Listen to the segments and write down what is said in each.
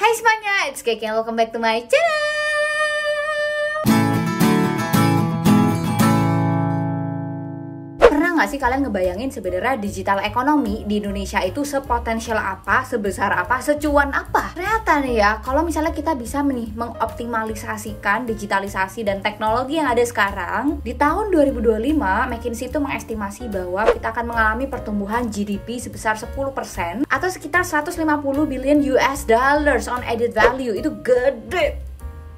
Hai semuanya, it's Keke and welcome back to my channel. Pernah nggak sih kalian ngebayangin sebenarnya digital ekonomi di Indonesia itu sepotensial apa, sebesar apa, secuan apa? Ternyata nih ya, kalau misalnya kita bisa mengoptimalisasikan digitalisasi dan teknologi yang ada sekarang, di tahun 2025 McKinsey itu mengestimasi bahwa kita akan mengalami pertumbuhan GDP sebesar 10% atau sekitar 150 billion US dollars on added value. Itu gede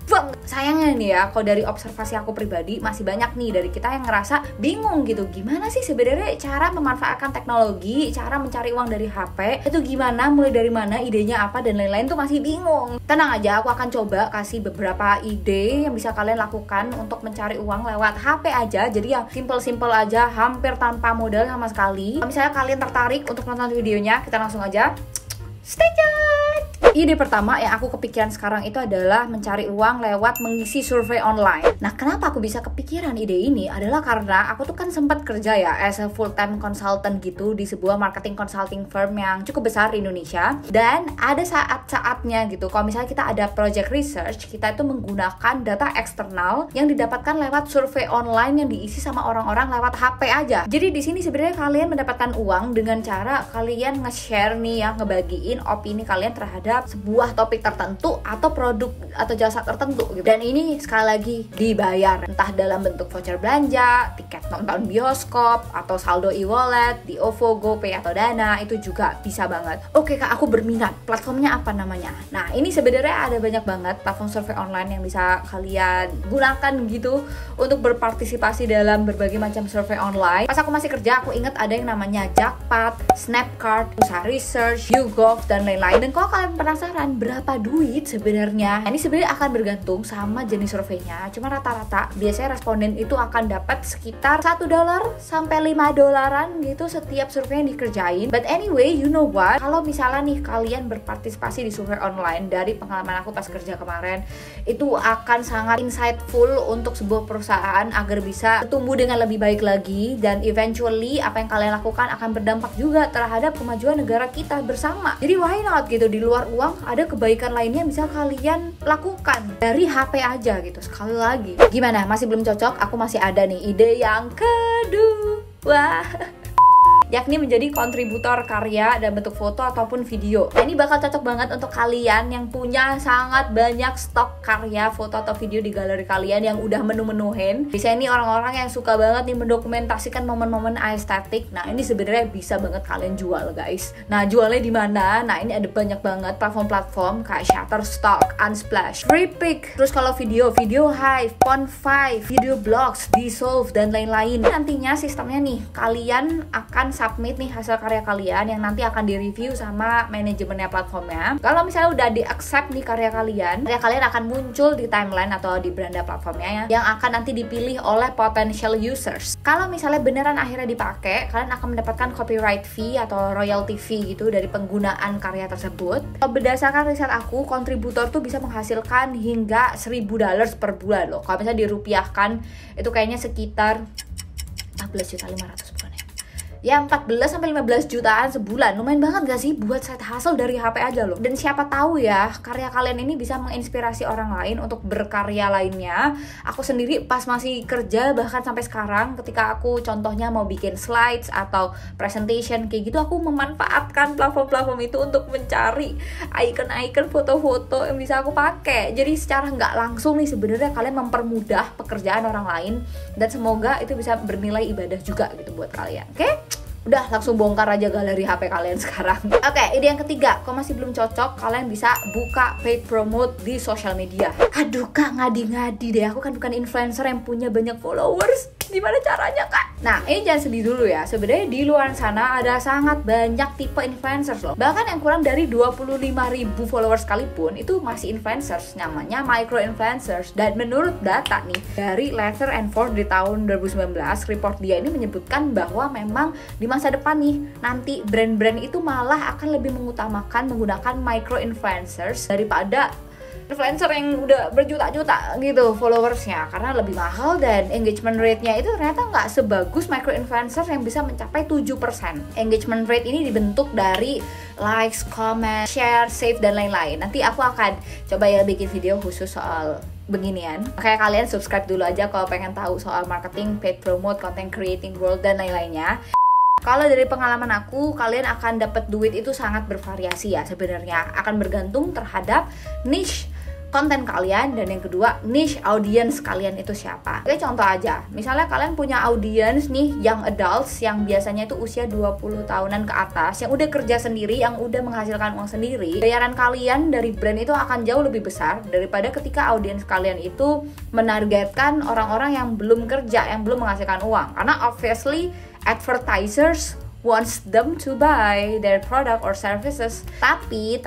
banget. Sayangnya nih ya, kalau dari observasi aku pribadi masih banyak nih dari kita yang ngerasa bingung gitu, gimana sih sebenarnya cara memanfaatkan teknologi, cara mencari uang dari HP itu gimana, mulai dari mana, idenya apa dan lain-lain tuh masih bingung. Tenang aja, aku akan coba kasih beberapa ide yang bisa kalian lakukan untuk mencari uang lewat HP aja. Jadi yang simple-simple aja, hampir tanpa modal sama sekali. Kalau misalnya kalian tertarik untuk nonton videonya, kita langsung aja stay tuned. Ide pertama yang aku kepikiran sekarang itu adalah mencari uang lewat mengisi survei online. Nah, kenapa aku bisa kepikiran ide ini adalah karena aku tuh kan sempat kerja ya as a full time consultant gitu di sebuah marketing consulting firm yang cukup besar di Indonesia. Dan ada saat-saatnya gitu, kalau misalnya kita ada project research, kita itu menggunakan data eksternal yang didapatkan lewat survei online yang diisi sama orang-orang lewat HP aja. Jadi di sini sebenarnya kalian mendapatkan uang dengan cara kalian nge-share nih ya, ngebagiin opini kalian terhadap sebuah topik tertentu atau produk atau jasa tertentu gitu. Dan ini sekali lagi dibayar, entah dalam bentuk voucher belanja, tiket nonton bioskop, atau saldo e-wallet di OVO, GoPay atau Dana, itu juga bisa banget. Oke kak, aku berminat, platformnya apa namanya? Nah, ini sebenarnya ada banyak banget platform survei online yang bisa kalian gunakan gitu untuk berpartisipasi dalam berbagai macam survei online. Pas aku masih kerja, aku ingat ada yang namanya Jackpot, Snapcard, Usaha Research, YouGov dan lain-lain. Dan kalau kalian penasaran berapa duit sebenarnya, ini sebenarnya akan bergantung sama jenis surveinya. Cuma rata-rata biasanya responden itu akan dapat sekitar $1 sampai $5 gitu setiap survei yang dikerjain. But anyway, you know what? Kalau misalnya nih kalian berpartisipasi di survei online, dari pengalaman aku pas kerja kemarin, itu akan sangat insightful untuk sebuah perusahaan agar bisa tumbuh dengan lebih baik lagi, dan eventually apa yang kalian lakukan akan berdampak juga terhadap kemajuan negara kita bersama. Jadi why not gitu, di luar uang ada kebaikan lainnya yang bisa kalian lakukan dari HP aja gitu. Sekali lagi, gimana? Masih belum cocok? Aku masih ada nih ide yang kedua, yakni menjadi kontributor karya dan bentuk foto ataupun video. Nah, ini bakal cocok banget untuk kalian yang punya sangat banyak stok karya, foto atau video di galeri kalian yang udah menu-menuhin. Biasanya ini orang-orang yang suka banget nih mendokumentasikan momen-momen estetik. Nah, ini sebenarnya bisa banget kalian jual, guys. Nah, jualnya di mana? Nah, ini ada banyak banget platform-platform kayak Shutterstock, Unsplash, Freepik. Terus kalau video Hive, Pond5, Video Blogs, Dissolve dan lain-lain. Nantinya sistemnya nih, kalian akan submit nih hasil karya kalian yang nanti akan direview sama manajemennya platformnya. Kalau misalnya udah di-accept nih karya kalian akan muncul di timeline atau di beranda platformnya ya, yang akan nanti dipilih oleh potential users. Kalau misalnya beneran akhirnya dipakai, kalian akan mendapatkan copyright fee atau royalty fee gitu dari penggunaan karya tersebut. Berdasarkan riset aku, kontributor tuh bisa menghasilkan hingga $1.000 per bulan loh. Kalau misalnya dirupiahkan, itu kayaknya sekitar 14.500.000 bulan ya, 14 sampai 15 jutaan sebulan. Lumayan banget gak sih buat side hustle dari HP aja loh. Dan siapa tahu ya, karya kalian ini bisa menginspirasi orang lain untuk berkarya lainnya. Aku sendiri pas masih kerja, bahkan sampai sekarang, ketika aku contohnya mau bikin slides atau presentation kayak gitu, aku memanfaatkan platform-platform itu untuk mencari icon-icon foto-foto yang bisa aku pakai. Jadi secara nggak langsung nih sebenarnya kalian mempermudah pekerjaan orang lain, dan semoga itu bisa bernilai ibadah juga gitu buat kalian. Oke? Udah, langsung bongkar aja galeri HP kalian sekarang. Oke, ide yang ketiga, kalau masih belum cocok, kalian bisa buka paid promote di social media. Aduh kak, ngadi-ngadi deh, aku kan bukan influencer yang punya banyak followers. Gimana caranya kak? Nah, ini jangan sedih dulu ya. Sebenarnya di luar sana ada sangat banyak tipe influencers loh. Bahkan yang kurang dari 25.000 followers sekalipun itu masih influencers. Namanya micro influencers. Dan menurut data nih dari Leather and Ford di tahun 2019, report dia ini menyebutkan bahwa memang di masa depan nih, nanti brand-brand itu malah akan lebih mengutamakan menggunakan micro influencers daripada influencer yang udah berjuta-juta gitu followersnya, karena lebih mahal dan engagement rate-nya itu ternyata nggak sebagus micro influencer yang bisa mencapai 7%. Engagement rate ini dibentuk dari likes, comment, share, save, dan lain-lain. Nanti aku akan coba ya bikin video khusus soal beginian. Kayak kalian subscribe dulu aja kalau pengen tahu soal marketing, paid promote, content creating world, dan lain-lainnya. Kalau dari pengalaman aku, kalian akan dapat duit itu sangat bervariasi ya sebenarnya. Akan bergantung terhadap niche konten kalian, dan yang kedua niche audience kalian itu siapa. Oke, contoh aja, misalnya kalian punya audience nih young adults yang biasanya itu usia 20 tahunan ke atas, yang udah kerja sendiri, yang udah menghasilkan uang sendiri. Bayaran kalian dari brand itu akan jauh lebih besar daripada ketika audience kalian itu menargetkan orang-orang yang belum kerja, yang belum menghasilkan uang. Karena obviously advertisers wants them to buy their product or services. Tapi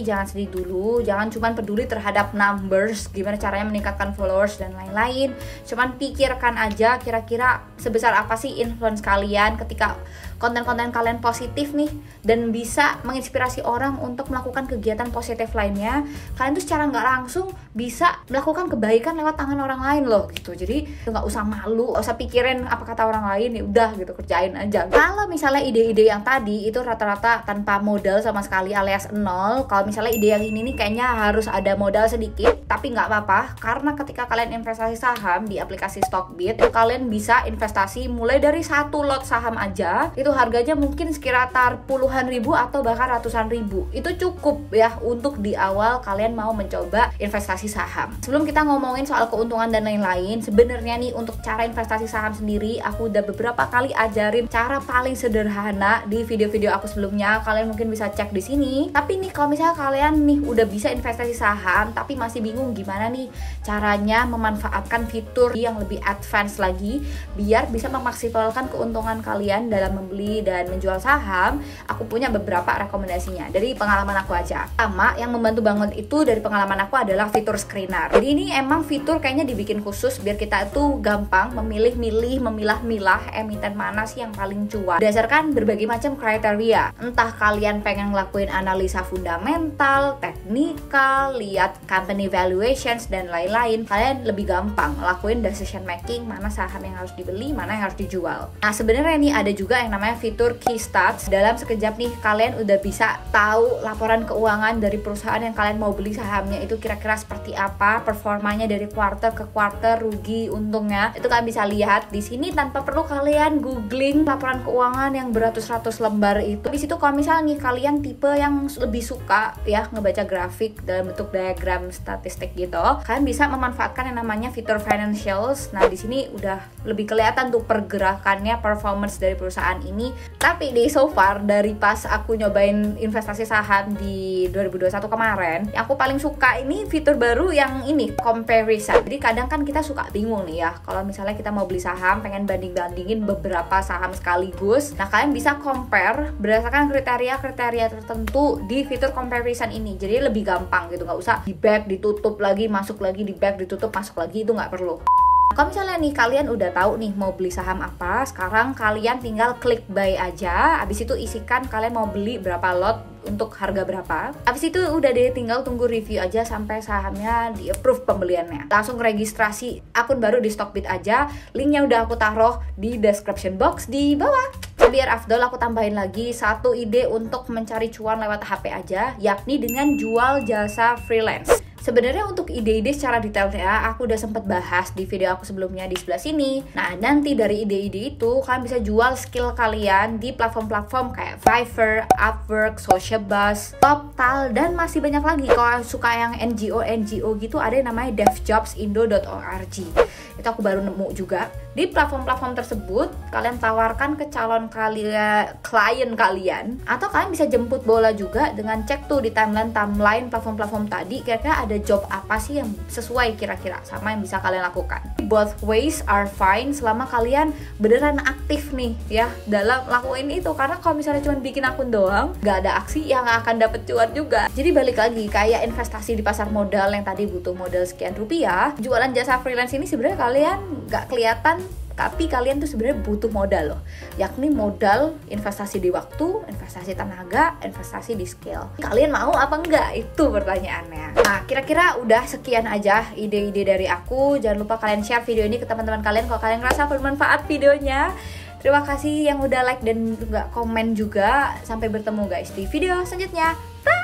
jangan sedih dulu, jangan cuma peduli terhadap numbers, gimana caranya meningkatkan followers dan lain-lain. Cuman pikirkan aja kira-kira sebesar apa sih influence kalian ketika konten-konten kalian positif nih dan bisa menginspirasi orang untuk melakukan kegiatan positif lainnya. Kalian tuh secara nggak langsung bisa melakukan kebaikan lewat tangan orang lain loh gitu. Jadi nggak usah malu, nggak usah pikirin apa kata orang lain, ya udah gitu, kerjain aja. Kalau misalnya ide-ide yang tadi itu rata-rata tanpa modal sama sekali alias nol. Kalau misalnya ide yang ini nih kayaknya harus ada modal sedikit, tapi nggak apa-apa, karena ketika kalian investasi saham di aplikasi Stockbit, itu kalian bisa investasi mulai dari 1 lot saham aja. Itu harganya mungkin sekitar puluhan ribu atau bahkan ratusan ribu. Itu cukup ya untuk di awal kalian mau mencoba investasi saham. Sebelum kita ngomongin soal keuntungan dan lain-lain, sebenarnya nih untuk cara investasi saham sendiri aku udah beberapa kali ajarin cara paling sederhana di video-video aku sebelumnya. Kalian mungkin bisa cek di sini. Tapi nih kalau misalnya kalian nih udah bisa investasi saham tapi masih bingung gimana nih caranya memanfaatkan fitur yang lebih advance lagi biar bisa memaksimalkan keuntungan kalian dalam membeli dan menjual saham, aku punya beberapa rekomendasinya dari pengalaman aku aja. Pertama, yang membantu banget itu dari pengalaman aku adalah fitur screener. Jadi ini emang fitur kayaknya dibikin khusus biar kita itu gampang memilih-milih, memilah-milah emiten mana sih yang paling cuan berdasarkan berbagai macam kriteria. Entah kalian pengen ngelakuin analisa fundamental, teknikal, lihat company valuations dan lain-lain, kalian lebih gampang lakuin decision making mana saham yang harus dibeli, mana yang harus dijual. Nah sebenarnya ini ada juga yang namanya fitur Key Stats. Dalam sekejap nih kalian udah bisa tahu laporan keuangan dari perusahaan yang kalian mau beli sahamnya itu kira-kira seperti apa, performanya dari quarter ke quarter, rugi, untungnya. Itu kalian bisa lihat di sini tanpa perlu kalian googling laporan keuangan yang beratus-ratus lembar itu. Habis itu kalau misalnya nih kalian tipe yang lebih suka ya ngebaca grafik dalam bentuk diagram statistik gitu, kalian bisa memanfaatkan yang namanya fitur financials. Nah di sini udah lebih kelihatan tuh pergerakannya, performance dari perusahaan ini. Tapi di so far dari pas aku nyobain investasi saham di 2021 kemarin, yang aku paling suka ini fitur baru yang ini, comparison. Jadi kadang kan kita suka bingung nih ya, kalau misalnya kita mau beli saham, pengen banding-bandingin beberapa saham sekaligus. Nah kalian bisa compare berdasarkan kriteria-kriteria tertentu di fitur comparison ini. Jadi lebih gampang gitu, nggak usah di back, ditutup lagi, masuk lagi, di back, ditutup, masuk lagi, itu nggak perlu. Kalau misalnya nih kalian udah tahu nih mau beli saham apa, sekarang kalian tinggal klik buy aja. Abis itu isikan kalian mau beli berapa lot untuk harga berapa. Abis itu udah deh tinggal tunggu review aja sampai sahamnya di approve pembeliannya. Langsung registrasi akun baru di Stockbit aja. Linknya udah aku taruh di description box di bawah. Biar afdol aku tambahin lagi satu ide untuk mencari cuan lewat HP aja, yakni dengan jual jasa freelance. Sebenarnya untuk ide-ide secara detail ya, aku udah sempet bahas di video aku sebelumnya di sebelah sini. Nah, nanti dari ide-ide itu, kalian bisa jual skill kalian di platform-platform kayak Fiverr, Upwork, Socialbuzz, Toptal, dan masih banyak lagi. Kalau suka yang NGO gitu, ada yang namanya devjobsindo.org. Itu aku baru nemu juga. Di platform-platform tersebut, kalian tawarkan ke calon klien kalian, atau kalian bisa jemput bola juga dengan cek tuh di timeline platform-platform tadi, kira-kira ada job apa sih yang sesuai kira-kira sama yang bisa kalian lakukan. Both ways are fine selama kalian beneran aktif nih ya dalam lakuin itu. Karena kalau misalnya cuma bikin akun doang, nggak ada aksi, yang akan dapet cuan juga. Jadi balik lagi kayak investasi di pasar modal yang tadi butuh modal sekian rupiah, jualan jasa freelance ini sebenarnya kalian nggak kelihatan Tapi kalian tuh sebenarnya butuh modal loh, yakni modal investasi di waktu, investasi tenaga, investasi di skill. Kalian mau apa enggak? Itu pertanyaannya. Nah, kira-kira udah sekian aja ide-ide dari aku. Jangan lupa kalian share video ini ke teman-teman kalian kalau kalian ngerasa bermanfaat videonya. Terima kasih yang udah like dan juga komen juga. Sampai bertemu guys di video selanjutnya. Bye!